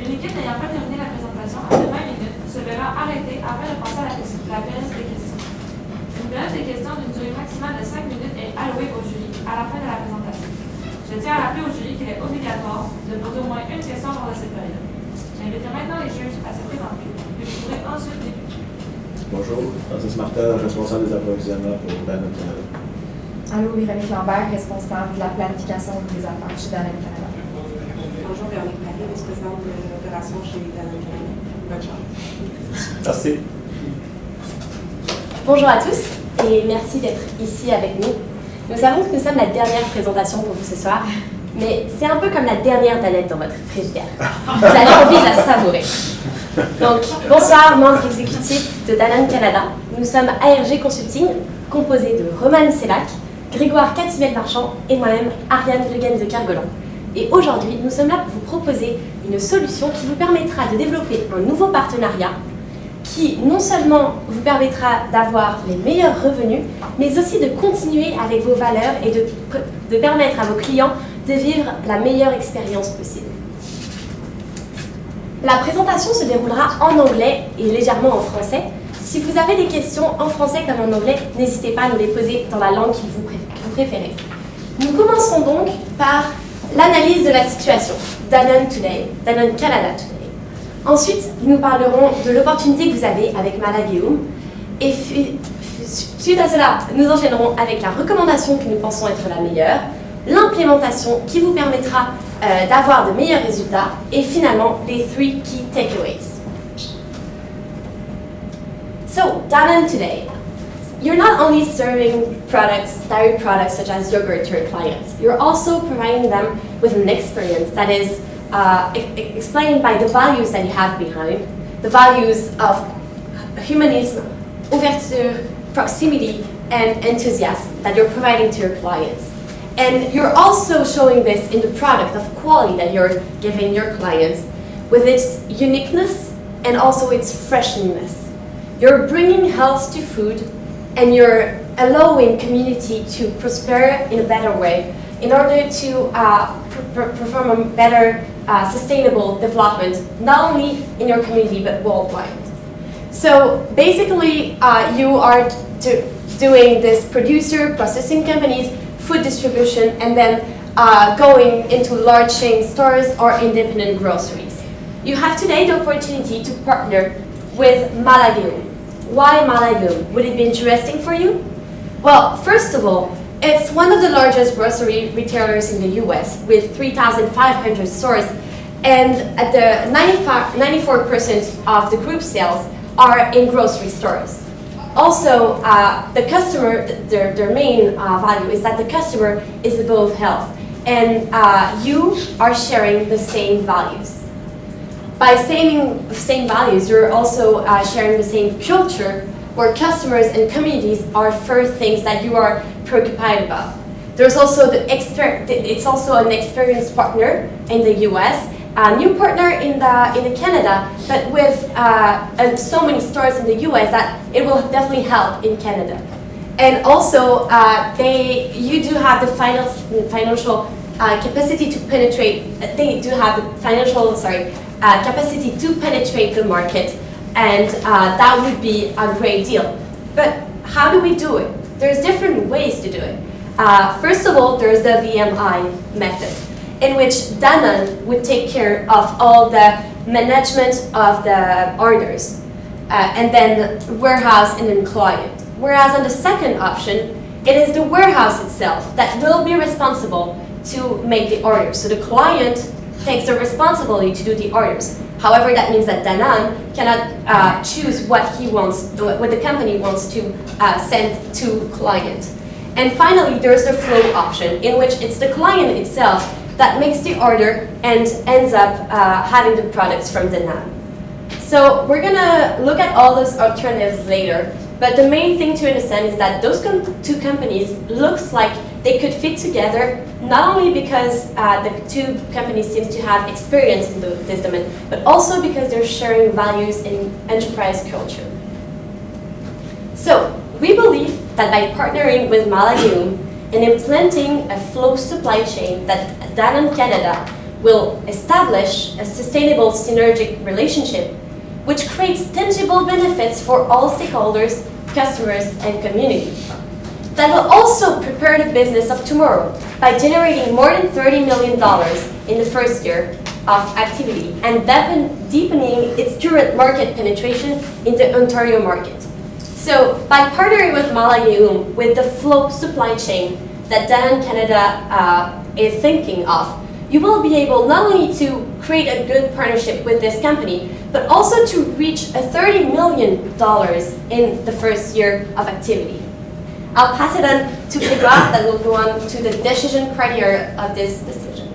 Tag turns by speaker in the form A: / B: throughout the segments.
A: Une équipe n'ayant pas terminé la présentation en 20 minutes se verra arrêtée afin de passer à la période des questions. Une période de questions d'une durée maximale de 5 minutes est allouée au jury à la fin de la présentation. Je tiens à rappeler au jury qu'il est obligatoire de poser au moins une question lors de cette période. J'inviterai maintenant les juges à se présenter, puis vous pourrez ensuite débuter.
B: Bonjour, Francis Martin, responsable des approvisionnements pour Danone Canada.
C: Allô, Véronique Lambert, responsable de la planification des affaires chez Danone Canada.
D: Bonjour, Véronique Paris, vice-présidente de l'opération chez Danone Canada. Bonne chance.
B: Merci.
E: Bonjour à tous et merci d'être ici avec nous. Nous savons que nous sommes la dernière présentation pour vous ce soir, mais c'est un peu comme la dernière danette dans votre frigidaire. Vous avez envie de la savourer. Donc, bonsoir, membres exécutifs de Danone Canada. Nous sommes ARG Consulting, composé de Romane Sellac, Grégoire Cativel-Marchand et moi-même, Ariane Leguen de Kergolan. Et aujourd'hui, nous sommes là pour vous proposer une solution qui vous permettra de développer un nouveau partenariat qui non seulement vous permettra d'avoir les meilleurs revenus, mais aussi de continuer avec vos valeurs et de permettre à vos clients de vivre la meilleure expérience possible. La présentation se déroulera en anglais et légèrement en français. Si vous avez des questions en français comme en anglais, n'hésitez pas à nous les poser dans la langue que vous préférez. Nous commencerons donc par l'analyse de la situation. Danone Today, Danone Canada Today. Ensuite, nous parlerons de l'opportunité que vous avez avec Malagueum. Et suite à cela, nous enchaînerons avec la recommandation que nous pensons être la meilleure, l'implémentation qui vous permettra d'avoir de meilleurs résultats, et finalement, les 3 key takeaways. So, Danone Today. You're not only serving products, dairy products such as yogurt to your clients, you're also providing them with an experience that is explained by the values that you have behind, the values of humanism, ouverture, proximity, and enthusiasm that you're providing to your clients. And you're also showing this in the product of quality that you're giving your clients with its uniqueness and also its freshness. You're bringing health to food and you're allowing community to prosper in a better way in order to perform a better sustainable development, not only in your community but worldwide. So basically, you are doing this producer, processing companies, food distribution, and then going into large chain stores or independent groceries. You have today the opportunity to partner with Malagueum. Why Malagueum? Would it be interesting for you? Well, first of all, it's one of the largest grocery retailers in the US with 3,500 stores, and at the 94% of the group sales are in grocery stores. Also, the customer, their main value is that the customer is above health, and you are sharing the same values. By saying the same values, you're also sharing the same culture, where customers and communities are first things that you are preoccupied about. There's also it's also an experienced partner in the US, a new partner in the Canada, but with so many stores in the US that it will definitely help in Canada. And also, you do have the financial capacity to penetrate. They do have the financial capacity to penetrate the market, and that would be a great deal. But how do we do it? There's different ways to do it. First of all, there's the VMI method, in which Danone would take care of all the management of the orders, and then warehouse and then client. Whereas on the second option, it is the warehouse itself that will be responsible to make the orders. So the client takes the responsibility to do the orders. However, that means that Danone cannot choose what he wants, what the company wants to send to client. And finally, there's the flow option, in which it's the client itself that makes the order and ends up having the products from Danone. So we're gonna look at all those alternatives later, but the main thing to understand is that those two companies looks like they could fit together, not only because the two companies seem to have experience in this domain, but also because they're sharing values in enterprise culture. So we believe that by partnering with Malagueum and implementing a flow supply chain that Danone Canada will establish a sustainable synergic relationship which creates tangible benefits for all stakeholders, customers, and community. That will also prepare the business of tomorrow by generating more than $30 million in the first year of activity and deepening its current market penetration in the Ontario market. So by partnering with Malagueum with the flow supply chain that Danone Canada is thinking of, you will be able not only to create a good partnership with this company, but also to reach a $30 million in the first year of activity. I'll pass it on to Edouard that will go on to the decision criteria of this decision.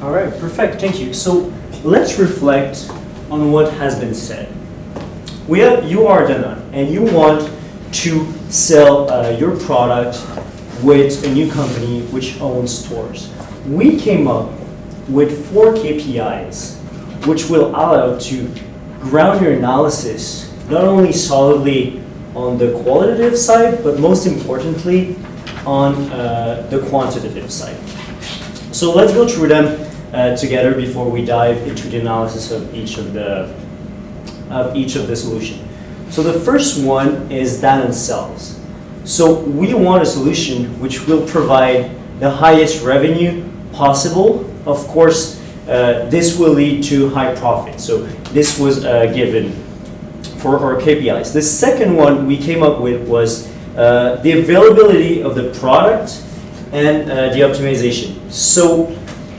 F: All right, perfect, thank you. So let's reflect on what has been said. You are Danone and you want to sell your product with a new company which owns stores. We came up with 4 KPIs which will allow to ground your analysis not only solidly on the qualitative side, but most importantly on the quantitative side. So let's go through them together before we dive into the analysis of each of the solution. So the first one is Danone Sales. So we want a solution which will provide the highest revenue possible. Of course, this will lead to high profit. So this was given for our KPIs. The second one we came up with was the availability of the product and the optimization. So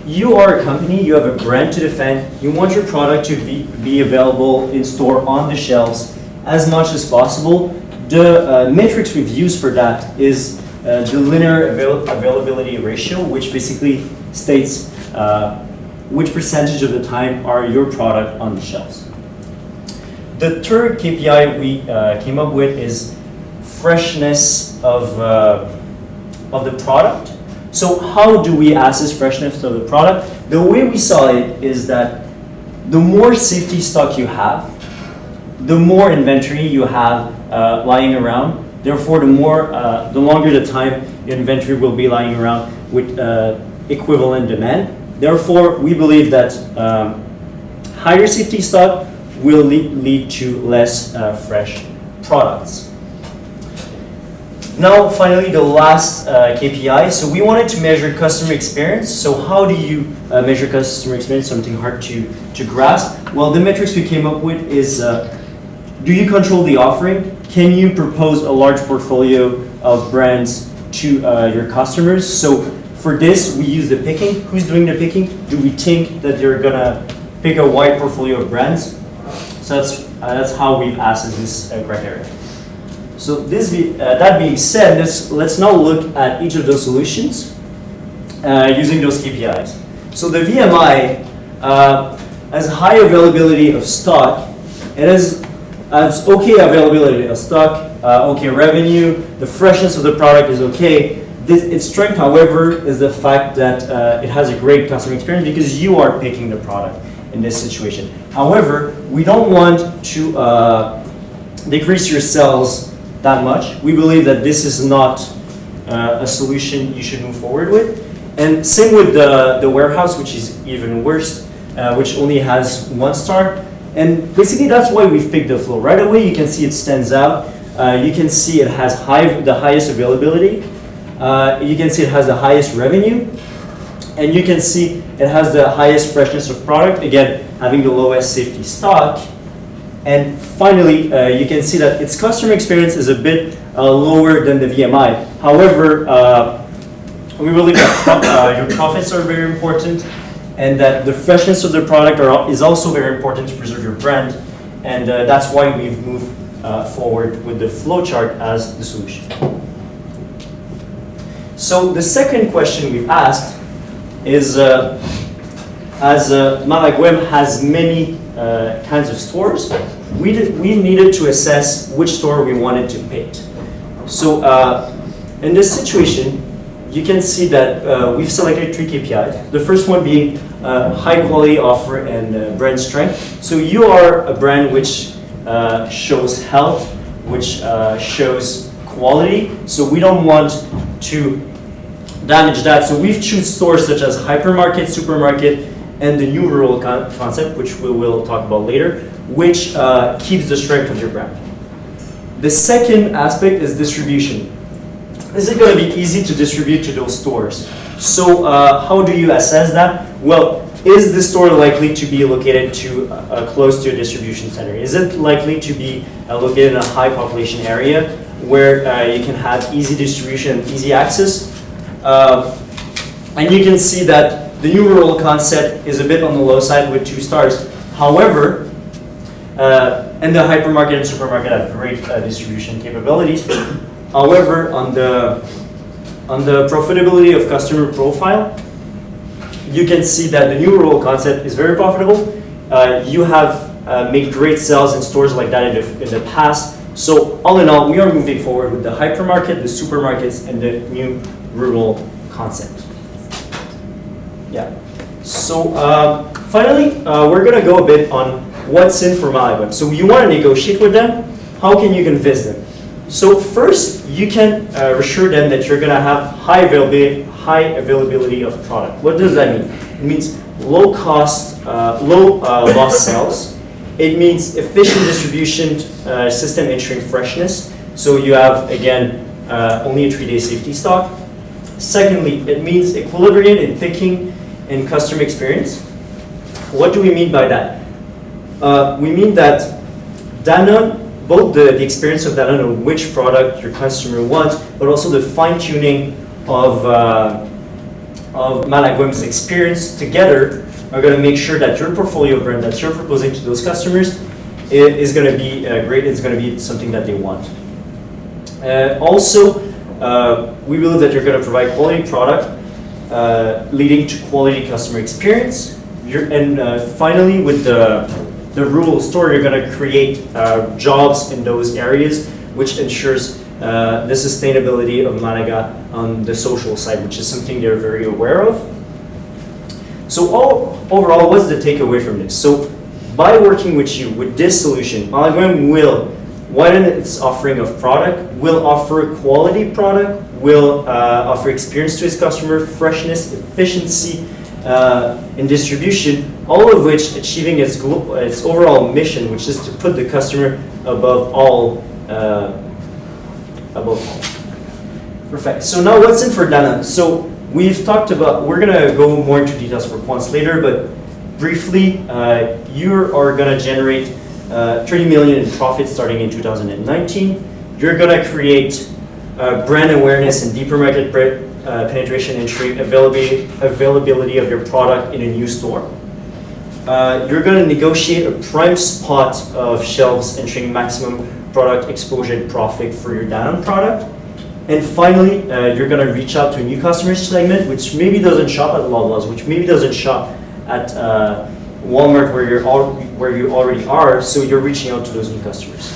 F: you are a company, you have a brand to defend, you want your product to be available in store on the shelves as much as possible. The metrics we've used for that is the linear availability ratio, which basically states which percentage of the time are your product on the shelves. The third KPI we came up with is freshness of the product. So how do we assess freshness of the product? The way we saw it is that the more safety stock you have, the more inventory you have lying around. Therefore, the longer the time your inventory will be lying around with equivalent demand. Therefore, we believe that higher safety stock will lead to less fresh products. Now, finally, the last KPI. So we wanted to measure customer experience. So how do you measure customer experience? Something hard to grasp. Well, the metrics we came up with is, do you control the offering? Can you propose a large portfolio of brands to your customers? So for this, we use the picking. Who's doing the picking? Do we think that they're gonna pick a wide portfolio of brands? So that's how we've assessed this criteria. So that being said, let's now look at each of those solutions using those KPIs. So the VMI has high availability of stock. It has okay availability of stock, okay revenue. The freshness of the product is okay. Its strength, however, is the fact that it has a great customer experience because you are picking the product in this situation. However, we don't want to decrease your sales that much. We believe that this is not a solution you should move forward with. And same with the warehouse, which is even worse, which only has 1 star. And basically that's why we've picked the flow. Right away you can see it stands out. You can see it has the highest availability. You can see it has the highest revenue. And you can see it has the highest freshness of product, again, having the lowest safety stock. And finally, you can see that its customer experience is a bit lower than the VMI. However, we believe that your profits are very important and that the freshness of the product is also very important to preserve your brand. And that's why we've moved forward with the flowchart as the solution. So the second question we've asked is, as Malagueum has many kinds of stores, we needed to assess which store we wanted to pick. So in this situation, you can see that we've selected 3 KPIs. The first one being high quality offer and brand strength. So you are a brand which shows health, which shows quality. So we don't want to damage that. So we've chosen stores such as hypermarket, supermarket, and the new rural concept, which we will talk about later, which keeps the strength of your brand. The second aspect is distribution. Is it going to be easy to distribute to those stores? So how do you assess that? Well, is the store likely to be located close to a distribution center? Is it likely to be located in a high population area where you can have easy distribution and easy access? And you can see that the new rural concept is a bit on the low side with 2 stars. However, and the hypermarket and supermarket have great distribution capabilities. However, on the profitability of customer profile, you can see that the new rural concept is very profitable. You have made great sales in stores like that in the past. So all in all, we are moving forward with the hypermarket, the supermarkets, and the new rural concept. Yeah. So finally, we're gonna go a bit on what's in for Malagwem. So you want to negotiate with them. How can you convince them? So first, you can assure them that you're gonna have high availability of product. What does that mean? It means low cost, low loss sales. It means efficient distribution system ensuring freshness. So you have, again, only a 3-day safety stock. Secondly, it means equilibrium in picking and customer experience. What do we mean by that? We mean that Danone, both the experience of Danone on which product your customer wants, but also the fine-tuning of Malagwem's experience together are going to make sure that your portfolio brand that you're proposing to those customers is going to be great. It's going to be something that they want. Also, we believe that you're going to provide quality product leading to quality customer experience. Finally, with the rural store, you're going to create jobs in those areas, which ensures the sustainability of Malaga on the social side, which is something they're very aware of. So overall, what's the takeaway from this? So by working with you with this solution, Malagwem will widen its offering of product, will offer quality product, will offer experience to its customer, freshness, efficiency in distribution, all of which achieving its overall mission, which is to put the customer above all. Perfect. So now what's in for Danone? So we've talked about, we're gonna go more into details for once later, but briefly, you are gonna generate 30 million in profit starting in 2019. You're gonna create brand awareness and deeper market penetration, ensuring availability of your product in a new store. You're gonna negotiate a prime spot of shelves, ensuring maximum product exposure and profit for your Danone product. And finally, you're going to reach out to a new customer segment, which maybe doesn't shop at Loblaws, which maybe doesn't shop at Walmart where you already are, so you're reaching out to those new customers.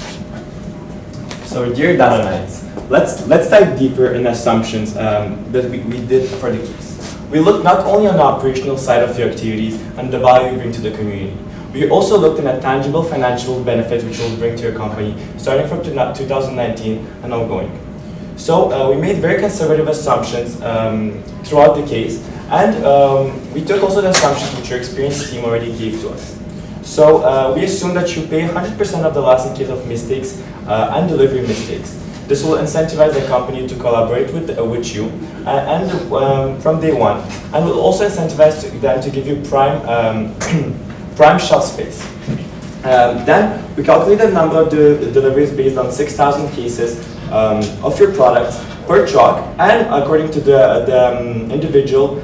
G: So dear Danonites, let's dive deeper in assumptions that we did for the case. We looked not only on the operational side of the activities and the value we bring to the community, we also looked at tangible financial benefits which will bring to your company starting from 2019 and ongoing. So we made very conservative assumptions throughout the case, and we took also the assumptions which your experienced team already gave to us. So we assume that you pay 100% of the loss in case of mistakes and delivery mistakes. This will incentivize the company to collaborate with you and from day one, and will also incentivize them to give you prime shelf space. Then we calculate the number of the deliveries based on 6,000 cases of your product per truck, and according to the individual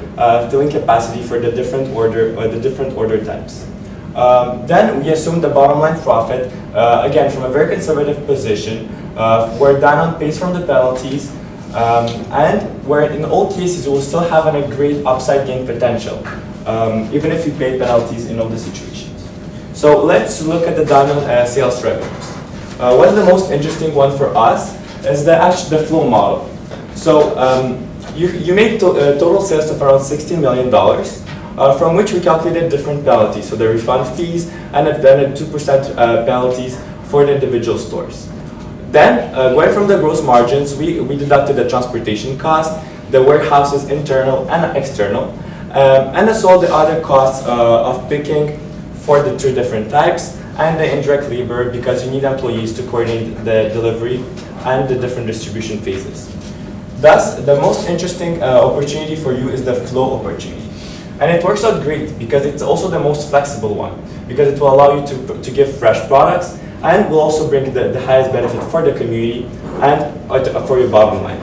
G: filling capacity for the different order types. Then we assume the bottom line profit, again from a very conservative position, where Danone pays from the penalties, and where in all cases you will still have a great upside gain potential, even if you pay penalties in all the situations. So let's look at the Danone sales revenues. What's the most interesting one for us is the flow model. So you made total sales of around $16 million, from which we calculated different penalties, so the refund fees and then a 2% penalties for the individual stores. Then, going from the gross margins, we deducted the transportation cost, the warehouses internal and external, and as well the other costs of picking for the 2 different types, and the indirect labor because you need employees to coordinate the delivery and the different distribution phases. Thus, the most interesting opportunity for you is the flow opportunity. And it works out great because it's also the most flexible one, because it will allow you to give fresh products and will also bring the highest benefit for the community and for your bottom line.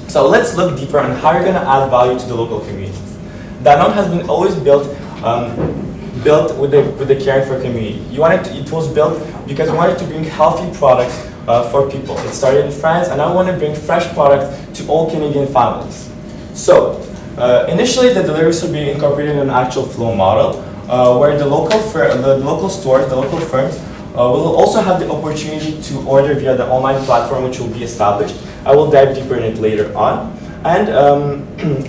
G: So let's look deeper on how you're going to add value to the local communities. Danone has been always built with the caring for community. It was built because we wanted to bring healthy products for people. It started in France, and I want to bring fresh products to all Canadian families. So initially, the deliveries will be incorporated in an actual flow model, where the local stores, the local firms, will also have the opportunity to order via the online platform, which will be established. I will dive deeper in it later on. And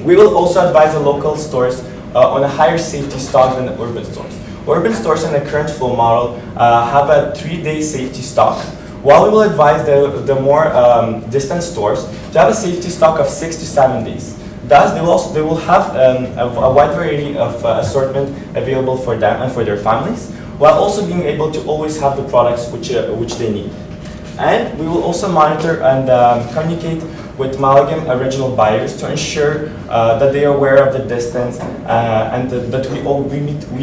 G: we will also advise the local stores on a higher safety stock than the urban stores. Urban stores in the current flow model have a 3-day safety stock, while we will advise the more distant stores to have a safety stock of 6 to 7 days. Thus, they will have a wide variety of assortment available for them and for their families, while also being able to always have the products which they need. And we will also monitor and communicate with Malagim original buyers to ensure that they are aware of the distance and that we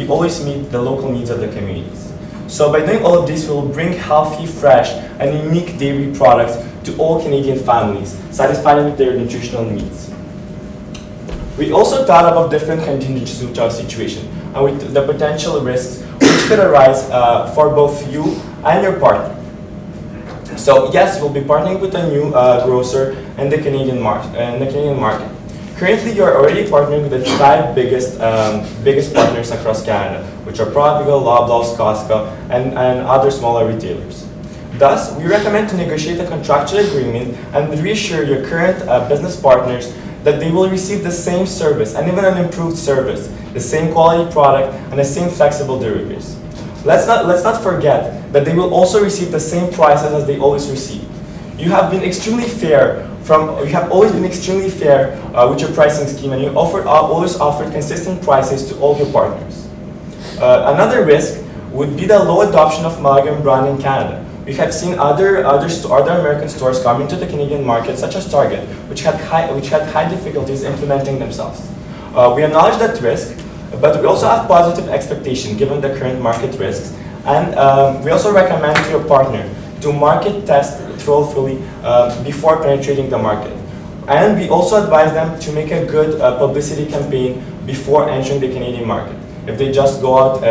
G: always meet the local needs of the communities. So by doing all of this, we will bring healthy, fresh, and unique dairy products to all Canadian families, satisfying their nutritional needs. We also thought about different contingencies to our situation and with the potential risks which could arise for both you and your partner. So yes, we'll be partnering with a new grocer in the Canadian market. Currently, you're already partnering with the 5 biggest partners across Canada, which are Provigo, Loblaws, Costco, and other smaller retailers. Thus, we recommend to negotiate a contractual agreement and reassure your current business partners that they will receive the same service and even an improved service, the same quality product, and the same flexible deliveries. Let's not forget that they will also receive the same prices as they always receive. You have been extremely fair. You have always been extremely fair with your pricing scheme, and you always offered consistent prices to all your partners. Another risk would be the low adoption of Malagim brand in Canada. We have seen other American stores come into the Canadian market, such as Target, which had high difficulties implementing themselves. We acknowledge that risk, but we also have positive expectation given the current market risks, and we also recommend to your partner to market test thoroughly before penetrating the market. And we also advise them to make a good publicity campaign before entering the Canadian market. If they just go out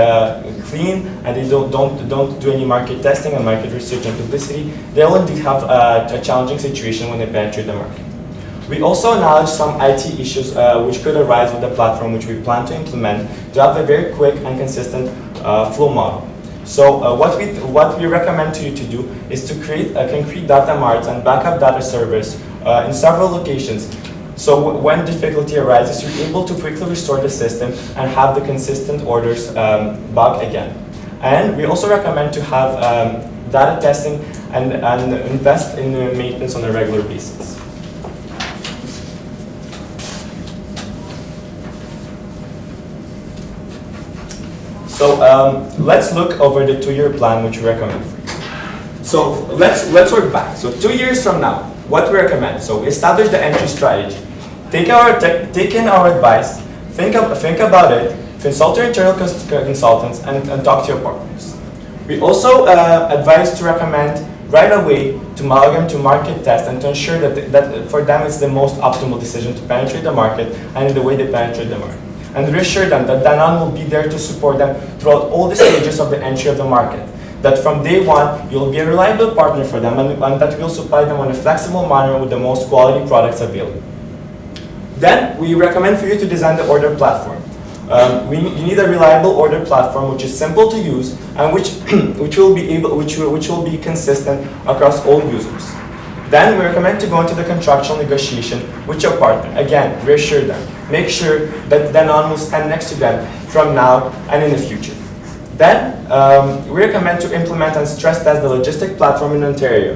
G: clean and they don't do any market testing and market research and publicity, they will indeed have a challenging situation when they penetrate the market. We also acknowledge some IT issues which could arise with the platform which we plan to implement to have a very quick and consistent flow model. So what we recommend to you to do is to create a concrete data marts and backup data service in several locations. So when difficulty arises, you're able to quickly restore the system and have the consistent orders back again. And we also recommend to have data testing and invest in maintenance on a regular basis. So let's look over the 2-year plan which we recommend for you. So let's work back. So 2 years from now, what we recommend? So establish the entry strategy. Take in our advice, think about it, consult your internal consultants, and talk to your partners. We also advise to recommend right away to Malagim to market test and to ensure that for them it's the most optimal decision to penetrate the market and in the way they penetrate the market. And reassure them that Danone will be there to support them throughout all the stages of the entry of the market. That from day one, you'll be a reliable partner for them and that we'll supply them in a flexible manner with the most quality products available. Then, we recommend for you to design the order platform. You need a reliable order platform which is simple to use and which will be consistent across all users. Then we recommend to go into the contractual negotiation with your partner. Again, reassure them. Make sure that Danone will stand next to them from now and in the future. Then we recommend to implement and stress test the logistic platform in Ontario.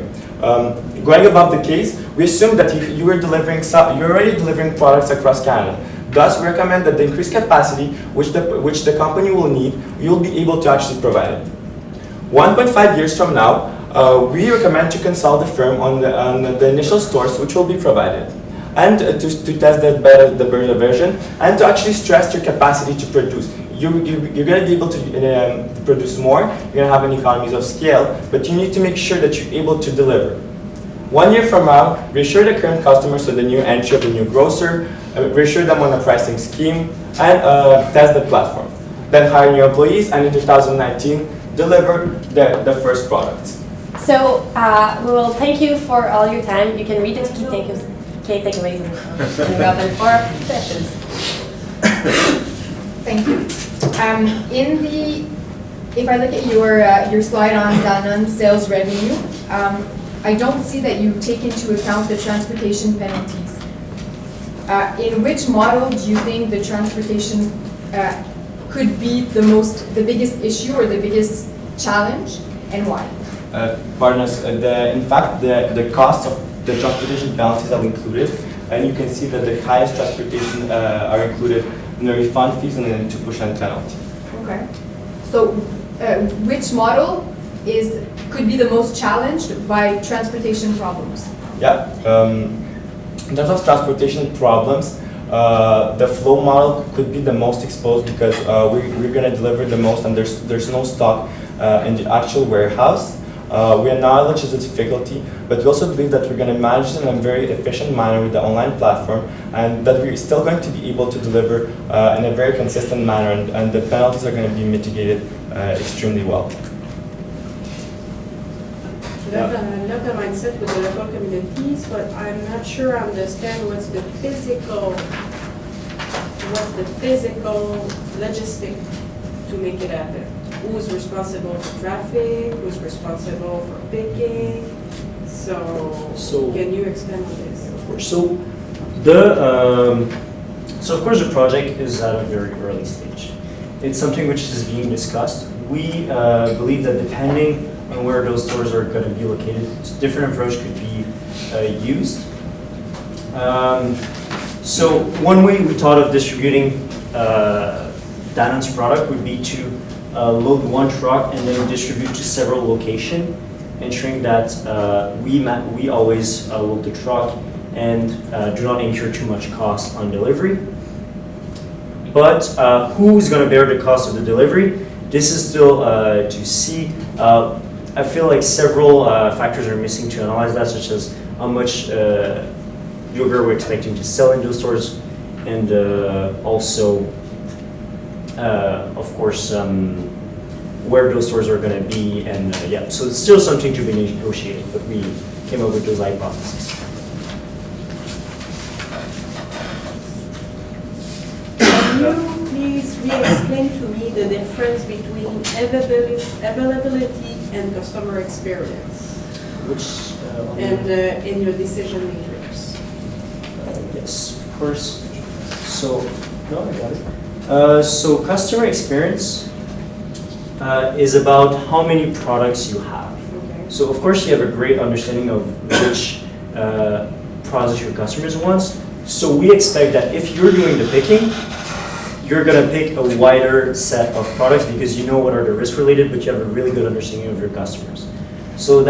G: Going above the case, We assume that you're already delivering products across Canada. Thus, we recommend that the increased capacity which the company will need, you'll be able to actually provide it. 1.5 years from now, we recommend to consult the firm on the initial stores which will be provided, and to test the beta version, and to actually stress your capacity to produce. You're going to be able to produce more, you're going to have an economies of scale, but you need to make sure that you're able to deliver. 1 year from now, reassure the current customers of the new entry of the new grocer, reassure them on the pricing scheme, and test the platform. Then hire new employees, and in 2019, deliver the first products.
E: So we will thank you for all your time. You can read the key takeaways and go open for questions.
C: Thank you. If I look at your slide on Danone sales revenue, I don't see that you take into account the transportation penalties. In which model do you think the transportation could be the biggest issue or the biggest challenge, and why?
G: Pardon us. In fact, the cost of the transportation penalties are included, and you can see that the highest transportation are included in the refund fees and then 2% penalty.
C: Okay. So, which model could be the most challenged by transportation problems?
G: Yeah. In terms of transportation problems, the flow model could be the most exposed because we're going to deliver the most, and there's no stock in the actual warehouse. We acknowledge the difficulty, but we also believe that we're going to manage it in a very efficient manner with the online platform, and that we're still going to be able to deliver in a very consistent manner, and the penalties are going to be mitigated extremely well.
D: I love the mindset with the local communities, but I'm not sure I understand what's the physical logistic to make it happen. Who's responsible for traffic? Who's responsible for picking? So can you expand on this?
F: Of course. So of course the project is at a very early stage. It's something which is being discussed. We believe that depending on where those stores are going to be located, a different approach could be used. So one way we thought of distributing Danone's product would be to load one truck and then distribute to several locations, ensuring that we always load the truck and do not incur too much cost on delivery. But who's going to bear the cost of the delivery? This is still to see. I feel like several factors are missing to analyze that, such as how much yogurt we're expecting to sell in those stores, and also, of course, where those stores are going to be, and yeah, so it's still something to be negotiated, but we came up with those hypotheses.
D: Can you please re-explain to me the difference between availability and customer experience?
F: Which
D: And in your decision matrix?
F: yes, of course. So, no, I got it. So customer experience is about how many products you have.
D: Okay.
F: So of course you have a great understanding of which products your customers want. So we expect that if you're doing the picking, you're going to pick a wider set of products because you know what are the risk related, but you have a really good understanding of your customers. So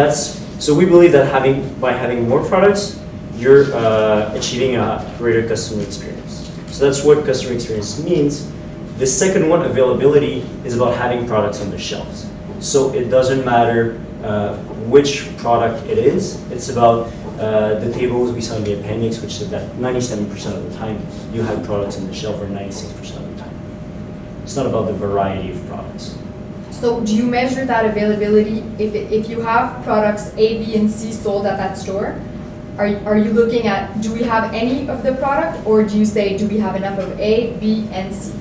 F: we believe that by having more products, you're achieving a greater customer experience. So that's what customer experience means. The second one, availability, is about having products on the shelves. So it doesn't matter which product it is. It's about the tables we saw in the appendix, which said that 97% of the time you have products on the shelf, or 96% of the time. It's not about the variety of products.
C: So do you measure that availability if you have products A, B, and C sold at that store? Are you looking at, do we have any of the product, or do you say, do we have enough of A, B, and C?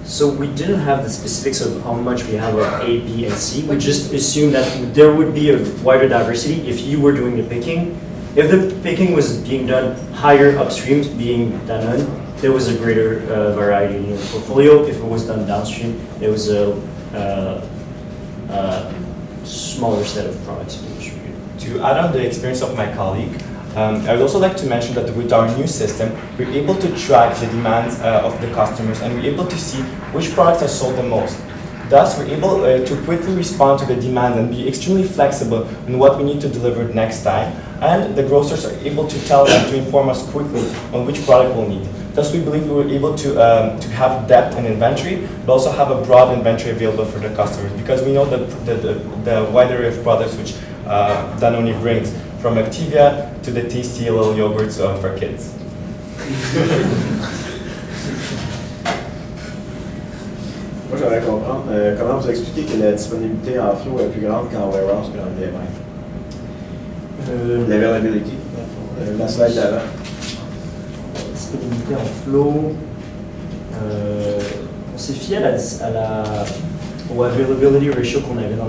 F: So we didn't have the specifics of how much we have of A, B, and C. We just assumed that there would be a wider diversity if you were doing the picking. If the picking was being done higher upstream, being Danone, there was a greater variety in your portfolio. If it was done downstream, there was a smaller set of products being distributed.
G: To add on the experience of my colleague, I would also like to mention that with our new system, we're able to track the demands of the customers, and we're able to see which products are sold the most. Thus, we're able to quickly respond to the demand and be extremely flexible in what we need to deliver next time. And the grocers are able to tell us, to inform us quickly on which product we'll need. Thus, we believe we were able to have depth in inventory, but also have a broad inventory available for the customers, because we know the wide array of products which Danone brings, from Activia to the tasty little yogurts for kids.
B: Moi, j'aimerais comprendre comment vous expliquez que la disponibilité en flow est plus grande qu'en warehouse que dans le DMI. L'availability, la slide d'avant.
F: Disponibilité en flow. On s'est fié au availability ratio qu'on avait dans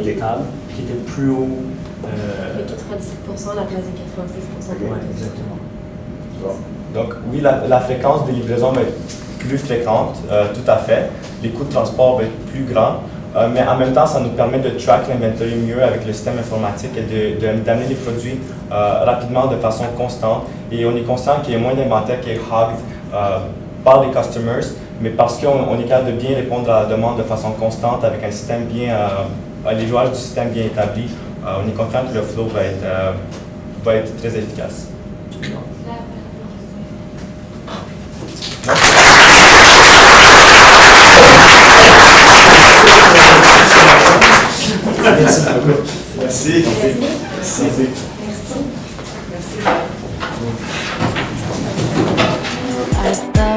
F: les tables, qui était plus haut.
E: 97% à la place de 86%.
F: Ouais, exactement.
B: Bon.
G: Donc oui, la fréquence de livraison va être plus fréquente, tout à fait. Les coûts de transport vont être plus grands, mais en même temps, ça nous permet de track l'inventory mieux avec le système informatique et d'amener les produits rapidement de façon constante. Et on est conscient qu'il y a moins d'inventaire qui est hogged par les customers, mais parce qu'on est capable de bien répondre à la demande de façon constante avec un système bien, les jouages du système bien établi, on est confiant que le flow va être très efficace.
B: Merci beaucoup. Merci. Merci.
D: Merci.